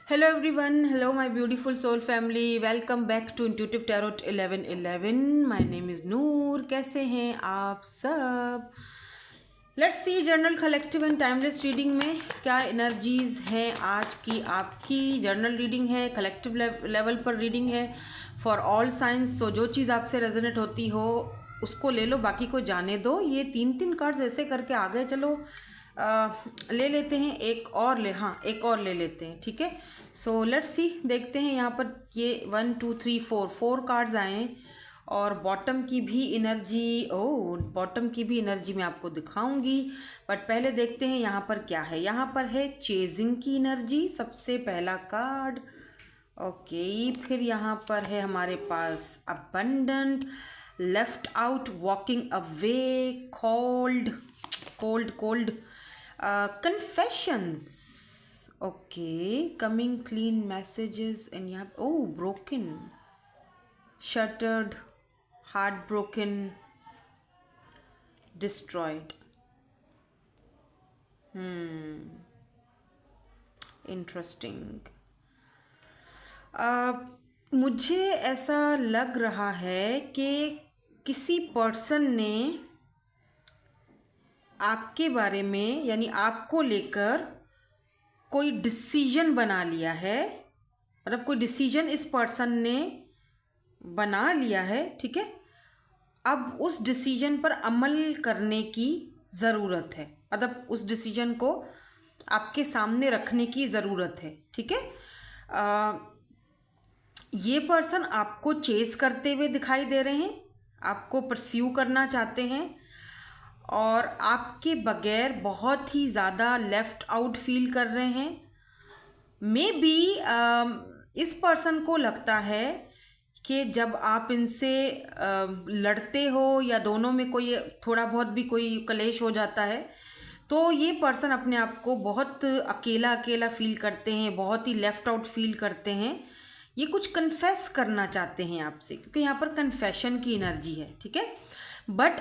Hello everyone, hello my beautiful soul family. Welcome back to Intuitive Tarot 1111. My name is Noor. कैसे हैं आप सब? Let's see journal collective and timeless reading में क्या energies हैं आज की आपकी. जर्नल रीडिंग है, कलेक्टिव लेवल पर रीडिंग है फॉर ऑल साइंस. सो जो चीज़ आपसे रेजोनेट होती हो उसको ले लो, बाकी को जाने दो. ये तीन तीन कार्ड्स ऐसे करके आ गए. चलो ले लेते हैं एक और ले लेते हैं. ठीक है, सो लेट्स सी, देखते हैं. यहाँ पर ये 1 2 3 4 कार्ड्स आए हैं और बॉटम की भी एनर्जी. बॉटम की भी एनर्जी मैं आपको दिखाऊंगी, बट पहले देखते हैं यहाँ पर क्या है. यहाँ पर है चेजिंग की एनर्जी, सबसे पहला कार्ड. ओके, फिर यहाँ पर है हमारे पास abundant, left out, walking away, cold cold cold, confessions. Okay, coming clean messages. And यहाँ broken, shattered, heart broken, destroyed. Interesting. मुझे ऐसा लग रहा है कि किसी पर्सन ने आपके बारे में, यानी आपको लेकर कोई डिसीजन बना लिया है. मतलब कोई डिसीजन इस पर्सन ने बना लिया है. ठीक है, अब उस डिसीजन पर अमल करने की ज़रूरत है. मतलब उस डिसीजन को आपके सामने रखने की ज़रूरत है. ठीक है, ये पर्सन आपको चेस करते हुए दिखाई दे रहे हैं, आपको परस्यू करना चाहते हैं और आपके बगैर बहुत ही ज़्यादा लेफ्ट आउट फील कर रहे हैं. मे बी इस पर्सन को लगता है कि जब आप इनसे लड़ते हो या दोनों में कोई थोड़ा बहुत भी कोई कलेश हो जाता है, तो ये पर्सन अपने आप को बहुत अकेला अकेला फील करते हैं, बहुत ही लेफ्ट आउट फील करते हैं. ये कुछ कन्फेस करना चाहते हैं आपसे, क्योंकि यहाँ पर कन्फेशन की एनर्जी है. ठीक है, बट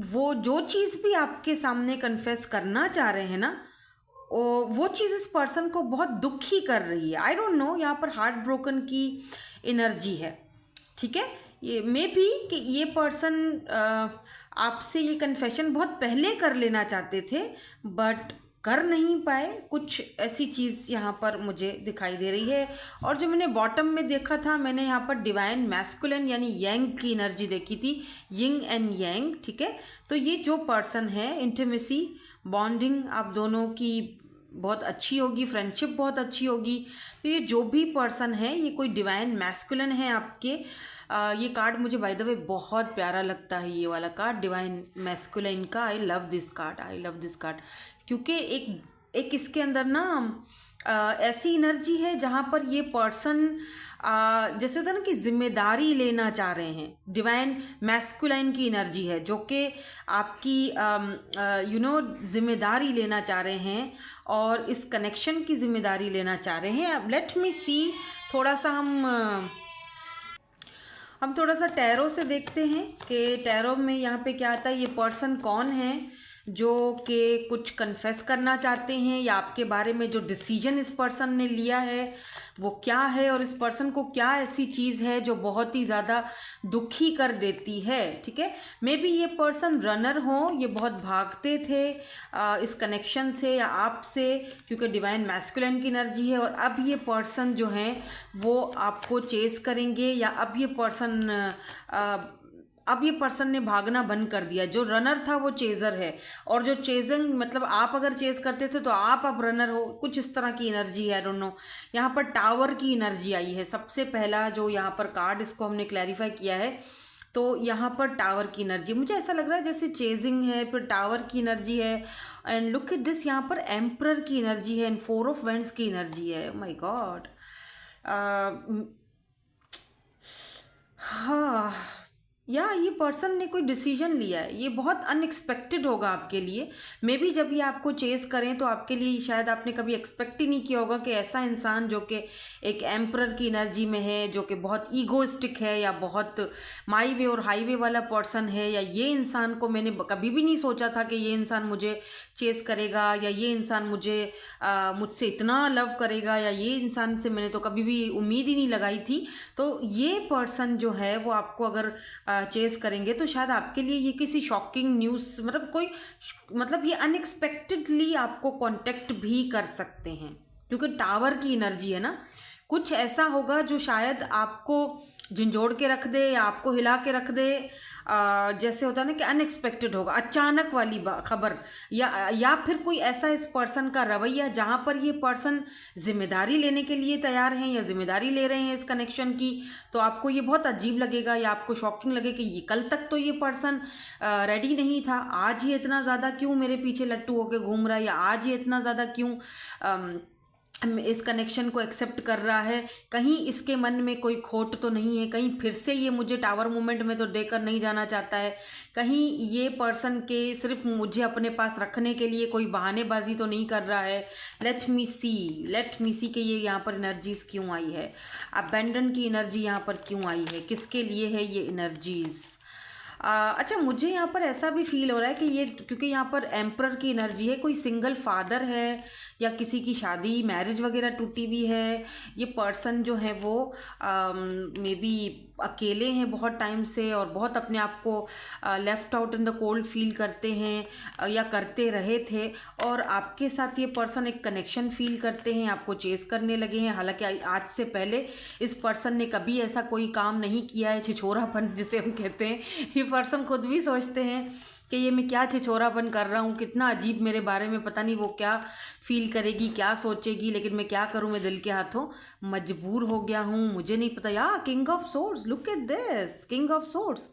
वो जो चीज़ भी आपके सामने कन्फेस करना चाह रहे हैं ना, वो चीज़ इस पर्सन को बहुत दुखी कर रही है. आई डोंट नो, यहाँ पर हार्ट ब्रोकन की एनर्जी है. ठीक है, ये मे बी कि ये पर्सन आपसे ये कन्फेशन बहुत पहले कर लेना चाहते थे बट कर नहीं पाए. कुछ ऐसी चीज़ यहाँ पर मुझे दिखाई दे रही है. और जो मैंने बॉटम में देखा था, मैंने यहाँ पर डिवाइन मैस्कुलिन यानी यंग की एनर्जी देखी थी, यिंग एंड यंग. ठीक है, तो ये जो पर्सन है, इंटीमेसी, बॉन्डिंग आप दोनों की बहुत अच्छी होगी, फ्रेंडशिप बहुत अच्छी होगी. तो ये जो भी पर्सन है, ये कोई डिवाइन मैस्कुलिन है आपके. ये कार्ड मुझे बाय द वे बहुत प्यारा लगता है, ये वाला कार्ड डिवाइन मैस्कुलिन का. I love this card, I love this card, क्योंकि एक इसके अंदर ना ऐसी एनर्जी है जहाँ पर ये पर्सन जैसे होता है ना कि जिम्मेदारी लेना चाह रहे हैं. डिवाइन मैस्कुलाइन की एनर्जी है जो कि आपकी जिम्मेदारी लेना चाह रहे हैं और इस कनेक्शन की जिम्मेदारी लेना चाह रहे हैं. अब लेट मी सी, थोड़ा सा हम थोड़ा सा टैरो से देखते हैं कि टैरो में यहाँ पे क्या आता है. ये पर्सन कौन है जो कि कुछ कन्फेस करना चाहते हैं, या आपके बारे में जो डिसीजन इस पर्सन ने लिया है वो क्या है, और इस पर्सन को क्या ऐसी चीज़ है जो बहुत ही ज़्यादा दुखी कर देती है. ठीक है, मे बी ये पर्सन रनर हो, ये बहुत भागते थे इस कनेक्शन से या आपसे, क्योंकि डिवाइन मैस्कुलिन की एनर्जी है. और अब ये पर्सन जो है वो आपको चेस करेंगे, या अब ये पर्सन ने भागना बंद कर दिया. जो रनर था वो चेजर है, और जो चेजिंग मतलब आप अगर चेज करते थे तो आप अब रनर हो, कुछ इस तरह की एनर्जी है. I don't know. यहाँ पर टावर की एनर्जी आई है, सबसे पहला जो यहाँ पर कार्ड, इसको हमने क्लैरिफाई किया है. तो यहाँ पर टावर की एनर्जी, मुझे ऐसा लग रहा है जैसे चेजिंग है, फिर टावर की एनर्जी है. एंड लुक एट दिस, यहाँ पर एम्परर की एनर्जी है एंड 4 ऑफ वेंट्स की एनर्जी है. My God. हाँ, या ये पर्सन ने कोई डिसीजन लिया है, ये बहुत अनएक्सपेक्टेड होगा आपके लिए। मे बी जब ये आपको चेस करें तो आपके लिए शायद आपने कभी एक्सपेक्ट ही नहीं किया होगा कि ऐसा इंसान जो कि एक एम्परर की एनर्जी में है, जो कि बहुत ईगोइस्टिक है या बहुत माई वे और हाईवे वाला पर्सन है, या ये इंसान को मैंने कभी भी नहीं सोचा था कि ये इंसान मुझे चेस करेगा, या ये इंसान मुझसे इतना लव करेगा, या ये इंसान से मैंने तो कभी भी उम्मीद ही नहीं लगाई थी। तो ये पर्सन जो है वो आपको अगर चेस करेंगे तो शायद आपके लिए ये किसी शॉकिंग न्यूज़, मतलब ये अनएक्सपेक्टेडली आपको कांटेक्ट भी कर सकते हैं, क्योंकि टावर की एनर्जी है ना। कुछ ऐसा होगा जो शायद आपको झंझोड़ के रख दे या आपको हिला के रख दे, जैसे होता है ना कि अनएक्सपेक्टेड होगा, अचानक वाली खबर, या फिर कोई ऐसा इस पर्सन का रवैया जहाँ पर ये पर्सन जिम्मेदारी लेने के लिए तैयार हैं या जिम्मेदारी ले रहे हैं इस कनेक्शन की। तो आपको ये बहुत अजीब लगेगा या आपको शॉकिंग लगे कि ये कल तक तो ये पर्सन रेडी नहीं था, आज ये इतना ज़्यादा क्यों मेरे पीछे लट्टू होके घूम रहा है, या आज ये इतना ज़्यादा क्यों इस कनेक्शन को एक्सेप्ट कर रहा है। कहीं इसके मन में कोई खोट तो नहीं है, कहीं फिर से ये मुझे टावर मूवमेंट में तो देकर नहीं जाना चाहता है, कहीं ये पर्सन के सिर्फ मुझे अपने पास रखने के लिए कोई बहानेबाजी तो नहीं कर रहा है। लेट मी सी कि ये यहाँ पर एनर्जीज क्यों आई है, अबेंडन की एनर्जी यहाँ पर क्यों आई है, किसके लिए है ये एनर्जीज़। अच्छा, मुझे यहाँ पर ऐसा भी फील हो रहा है कि ये, क्योंकि यहाँ पर एम्परर की एनर्जी है, कोई सिंगल फादर है या किसी की शादी मैरिज वगैरह टूटी हुई है। ये पर्सन जो है वो मे बी अकेले हैं बहुत टाइम से और बहुत अपने आप को left out in the cold feel करते हैं या करते रहे थे, और आपके साथ ये पर्सन एक कनेक्शन फील करते हैं, आपको चेस करने लगे हैं। हालांकि आज से पहले इस पर्सन ने कभी ऐसा कोई काम नहीं किया है, छिछोरापन जिसे हम कहते हैं। ये पर्सन खुद भी सोचते हैं कि ये मैं क्या छिछोरापन कर रहा हूँ, कितना अजीब मेरे बारे में, पता नहीं वो क्या फील करेगी, क्या सोचेगी, लेकिन मैं क्या करूँ, मैं दिल के हाथों मजबूर हो गया हूँ, मुझे नहीं पता। या king of swords, look at this, king of swords.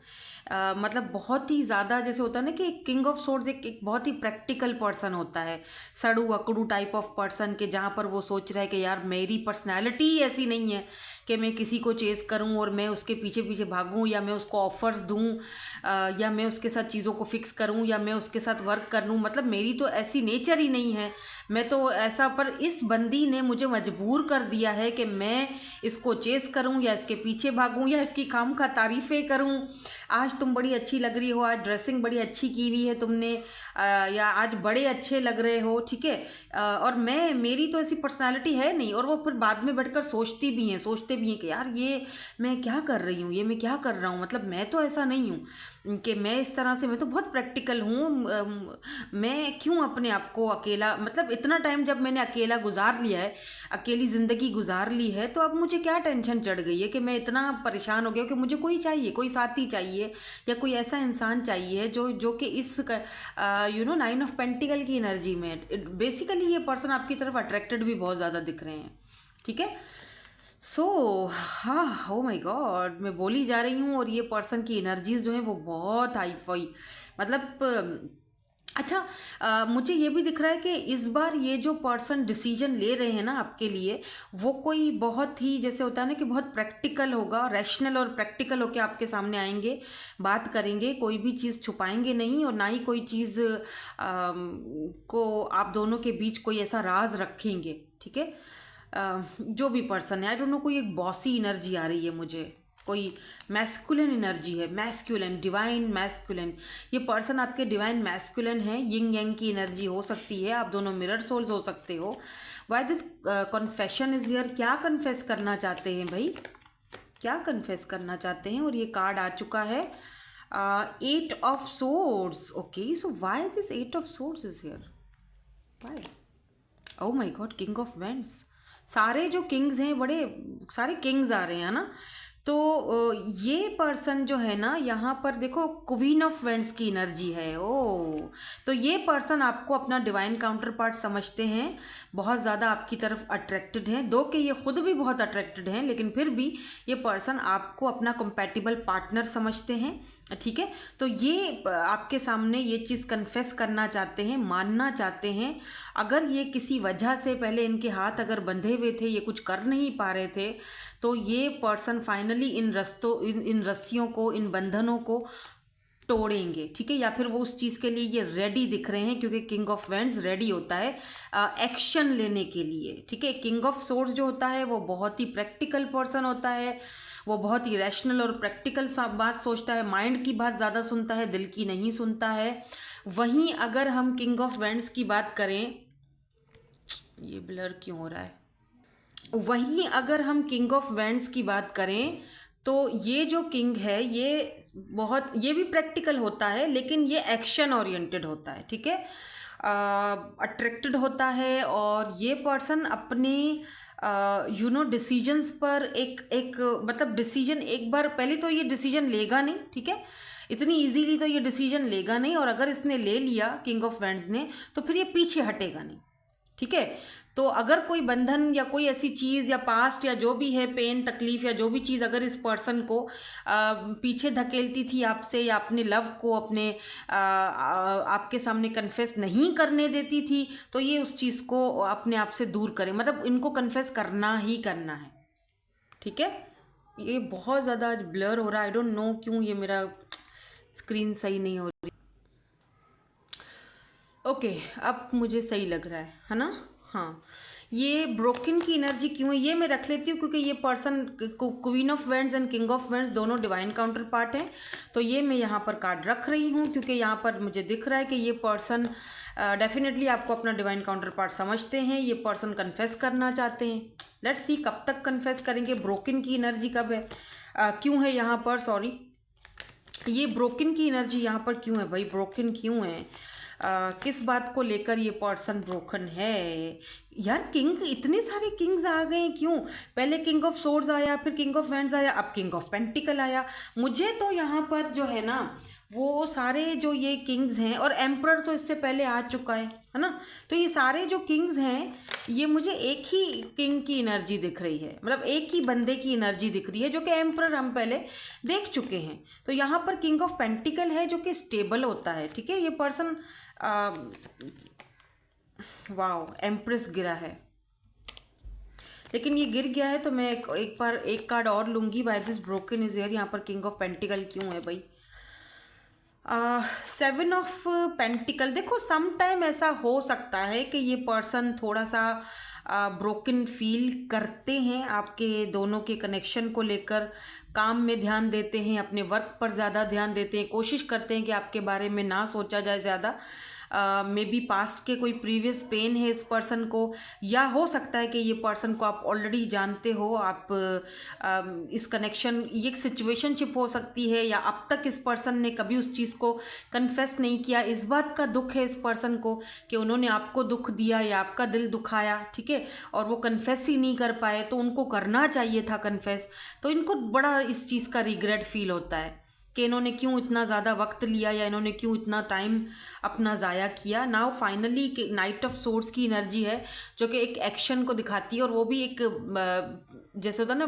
मतलब बहुत ही ज़्यादा, जैसे होता है ना कि किंग ऑफ सोर्ड्स एक बहुत ही प्रैक्टिकल पर्सन होता है, सड़ू अकड़ू टाइप ऑफ पर्सन के, जहाँ पर वो सोच रहा है कि यार मेरी पर्सनैलिटी ऐसी नहीं है कि मैं किसी को चेस करूं और मैं उसके पीछे पीछे भागूं, या मैं उसको ऑफर्स दूं, या मैं उसके साथ चीज़ों को फिक्स करूं, या मैं उसके साथ वर्क कर लूं। मतलब मेरी तो ऐसी नेचर ही नहीं है, मैं तो ऐसा, पर इस बंदी ने मुझे मजबूर कर दिया है कि मैं इसको चेस करूं या इसके पीछे भागूं या इसकी खामखा तारीफ़ें करूं। आज तुम बड़ी अच्छी लग रही हो, आज ड्रेसिंग बड़ी अच्छी की हुई है तुमने, या आज बड़े अच्छे लग रहे हो, ठीक है। और मेरी तो ऐसी पर्सनालिटी है नहीं, और वो फिर बाद में बैठकर सोचते भी हैं कि यार ये मैं क्या कर रही हूँ, ये मैं क्या कर रहा हूँ, मतलब मैं तो ऐसा नहीं हूँ कि मैं इस तरह से, मैं तो बहुत प्रैक्टिकल हूँ, मैं क्यों अपने आप को अकेला, मतलब इतना टाइम जब मैंने अकेला गुजार लिया है, अकेली ज़िंदगी गुजार ली है, तो अब मुझे क्या टेंशन चढ़ गई है कि मैं इतना परेशान हो गया कि मुझे कोई चाहिए, कोई साथी चाहिए, या कोई ऐसा इंसान चाहिए जो कि इस नाइन ऑफ पेंटिकल की एनर्जी में। बेसिकली ये पर्सन आपकी तरफ अट्रैक्टेड भी बहुत ज़्यादा दिख रहे हैं, ठीक है। हाँ, ओ माय गॉड, मैं बोली जा रही हूँ और ये पर्सन की एनर्जीज जो हैं वो बहुत हाई फाई, मतलब अच्छा, मुझे ये भी दिख रहा है कि इस बार ये जो पर्सन डिसीजन ले रहे हैं ना आपके लिए, वो कोई बहुत ही, जैसे होता है ना कि बहुत प्रैक्टिकल होगा, रैशनल और प्रैक्टिकल होके आपके सामने आएंगे, बात करेंगे, कोई भी चीज़ छुपाएंगे नहीं, और ना ही कोई चीज़ को आप दोनों के बीच कोई ऐसा राज रखेंगे, ठीक है। जो भी पर्सन है, आई डोंट नो, कोई एक बॉसी एनर्जी आ रही है मुझे, कोई मैस्कुलिन एनर्जी है, मैस्कुलिन, डिवाइन मैस्कुलिन। ये पर्सन आपके डिवाइन मैस्कुलिन है, यिंग यांग की एनर्जी हो सकती है, आप दोनों मिरर सोल्स हो सकते हो। Why this confession is here, क्या कन्फेस करना चाहते हैं भाई, क्या कन्फेस करना चाहते हैं। और ये कार्ड आ चुका है, 8 of swords. Okay, so why this 8 of swords is here, why? Oh my God, king of vents. सारे जो किंग्स हैं, बड़े सारे किंग्स आ रहे हैं ना। तो ये पर्सन जो है ना, यहाँ पर देखो क्वीन ऑफ वेंट्स की एनर्जी है। ओ, तो ये पर्सन आपको अपना डिवाइन काउंटर पार्ट समझते हैं, बहुत ज़्यादा आपकी तरफ अट्रैक्टेड हैं, दो कि ये खुद भी बहुत अट्रैक्टेड हैं, लेकिन फिर भी ये पर्सन आपको अपना कंपैटिबल पार्टनर समझते हैं, ठीक है। तो ये आपके सामने ये चीज़ कन्फेस करना चाहते हैं, मानना चाहते हैं। अगर ये किसी वजह से पहले इनके हाथ अगर बंधे हुए थे, ये कुछ कर नहीं पा रहे थे, तो ये पर्सन फाइनली फाइनली इन रस्सियों को, इन बंधनों को तोड़ेंगे, ठीक है। या फिर वो उस चीज़ के लिए ये रेडी दिख रहे हैं, क्योंकि किंग ऑफ वैंड्स रेडी होता है एक्शन लेने के लिए, ठीक है। किंग ऑफ सोर्ड्स जो होता है वो बहुत ही प्रैक्टिकल पर्सन होता है, वो बहुत ही रैशनल और प्रैक्टिकल बात सोचता है, माइंड की बात ज़्यादा सुनता है, दिल की नहीं सुनता है। वहीं अगर हम किंग ऑफ वैंड्स की बात करें, ये ब्लर क्यों हो रहा है, वहीं अगर हम किंग ऑफ वैंड्स की बात करें तो ये जो किंग है ये भी प्रैक्टिकल होता है, लेकिन ये एक्शन ओरिएंटेड होता है, ठीक है। अट्रैक्टेड होता है, और ये पर्सन अपने डिसीजंस पर एक मतलब डिसीजन एक बार पहले तो ये डिसीजन लेगा नहीं, ठीक है। इतनी इजीली तो ये डिसीजन लेगा नहीं, और अगर इसने ले लिया किंग ऑफ वैंड्स ने तो फिर ये पीछे हटेगा नहीं, ठीक है। तो अगर कोई बंधन या कोई ऐसी चीज़ या पास्ट या जो भी है, पेन, तकलीफ़ या जो भी चीज़ अगर इस पर्सन को पीछे धकेलती थी आपसे, या अपने लव को अपने आपके सामने कन्फेस नहीं करने देती थी, तो ये उस चीज़ को अपने आप से दूर करें, मतलब इनको कन्फेस करना ही करना है, ठीक है। ये बहुत ज़्यादा आज ब्लर हो रहा है, आई डोंट नो क्यों ये मेरा स्क्रीन सही नहीं हो रही। ओके, अब मुझे सही लग रहा है ना। हाँ, ये ब्रोकन की एनर्जी क्यों है ये मैं रख लेती हूँ, क्योंकि ये person queen of wands and king of wands दोनों डिवाइन काउंटर पार्ट हैं, तो ये मैं यहाँ पर कार्ड रख रही हूँ, क्योंकि यहाँ पर मुझे दिख रहा है कि ये पर्सन डेफिनेटली आपको अपना डिवाइन काउंटर पार्ट समझते हैं, ये पर्सन कन्फेस करना चाहते हैं। लेट्स सी कब तक कन्फेस करेंगे, ब्रोकन की एनर्जी कब है, क्यों है यहाँ पर, सॉरी, ये ब्रोकन की एनर्जी यहाँ पर क्यों है भाई, ब्रोकन क्यों है, किस बात को लेकर ये पर्सन ब्रोकन है यार। किंग, इतने सारे किंग्स आ गए क्यों, पहले किंग ऑफ सोर्ड्स आया, फिर किंग ऑफ वैंड्स आया, अब किंग ऑफ पेंटिकल आया। मुझे तो यहाँ पर जो है ना वो सारे जो ये किंग्स हैं, और एम्परर तो इससे पहले आ चुका है ना, तो ये सारे जो किंग्स हैं ये मुझे एक ही किंग की एनर्जी दिख रही है, मतलब एक ही बंदे की एनर्जी दिख रही है, जो कि एम्परर हम पहले देख चुके हैं। तो यहाँ पर किंग ऑफ पेंटिकल है जो कि स्टेबल होता है, ठीक है। ये पर्सन वाओ, एम्प्रेस गिरा है, लेकिन ये गिर गया है तो मैं एक बार एक कार्ड और लूंगी। By this broken is here, यहाँ पर किंग ऑफ पेंटिकल क्यों है भाई। 7 ऑफ पेंटिकल, देखो सम टाइम ऐसा हो सकता है कि ये पर्सन थोड़ा सा ब्रोकन फील करते हैं आपके दोनों के कनेक्शन को लेकर, काम में ध्यान देते हैं, अपने वर्क पर ज़्यादा ध्यान देते हैं, कोशिश करते हैं कि आपके बारे में ना सोचा जाए ज़्यादा। मे बी पास्ट के कोई प्रीवियस पेन है इस पर्सन को, या हो सकता है कि ये पर्सन को आप ऑलरेडी जानते हो, आप इस कनेक्शन, ये एक सिचुएशनशिप हो सकती है, या अब तक इस पर्सन ने कभी उस चीज़ को कन्फेस नहीं किया। इस बात का दुख है इस पर्सन को कि उन्होंने आपको दुख दिया या आपका दिल दुखाया, ठीक है, और वो कन्फेस ही नहीं कर पाए, तो उनको करना चाहिए था कन्फेस, तो इनको बड़ा इस चीज़ का रिग्रेट फील होता है कि इन्होंने क्यों इतना ज़्यादा वक्त लिया, या इन्होंने क्यों इतना टाइम अपना ज़ाया किया। Now finally night of swords की एनर्जी है जो कि एक एक्शन को दिखाती है, और वो भी एक जैसे होता है ना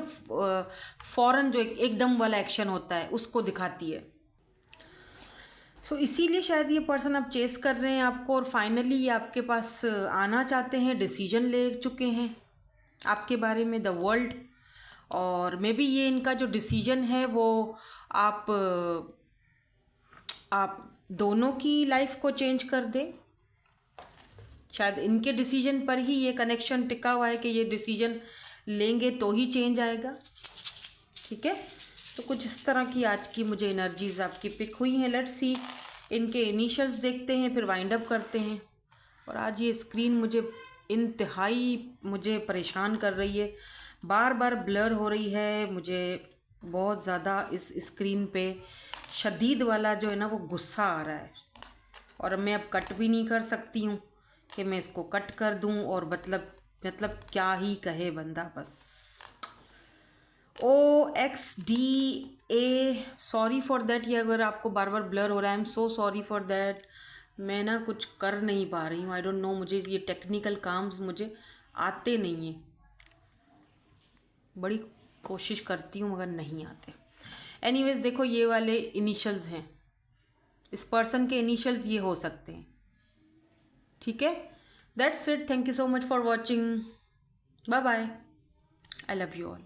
फौरन जो एकदम वाला एक्शन होता है उसको दिखाती है। सो इसीलिए शायद ये पर्सन अब चेस कर रहे हैं आपको, और फाइनली ये आपके पास आना चाहते हैं, डिसीजन ले चुके हैं आपके बारे में, द वर्ल्ड। और मे बी ये इनका जो डिसीजन है वो आप दोनों की लाइफ को चेंज कर दे। शायद इनके डिसीजन पर ही ये कनेक्शन टिका हुआ है कि ये डिसीजन लेंगे तो ही चेंज आएगा, ठीक है। तो कुछ इस तरह की आज की मुझे एनर्जीज आपकी पिक हुई हैं। लेट्स सी, इनके इनिशियल्स देखते हैं, फिर वाइंड अप करते हैं। और आज ये स्क्रीन मुझे इंतहाई परेशान कर रही है, बार बार ब्लर हो रही है, मुझे बहुत ज़्यादा इस स्क्रीन पे शदीद वाला जो है ना वो गुस्सा आ रहा है, और मैं अब कट भी नहीं कर सकती हूँ कि मैं इसको कट कर दूँ, और मतलब क्या ही कहे बंदा बस। OXDA, सॉरी फॉर देट, ये अगर आपको बार बार ब्लर हो रहा है, I am so sorry for that. मैं ना कुछ कर नहीं पा रही हूँ, आई डोंट नो, मुझे ये टेक्निकल काम्स मुझे आते नहीं हैं, बड़ी कोशिश करती हूँ मगर नहीं आते। एनीवेज देखो, ये वाले इनिशियल्स हैं, इस पर्सन के इनिशियल्स ये हो सकते हैं, ठीक है। That's it, thank you so much for watching, bye bye, I love you all.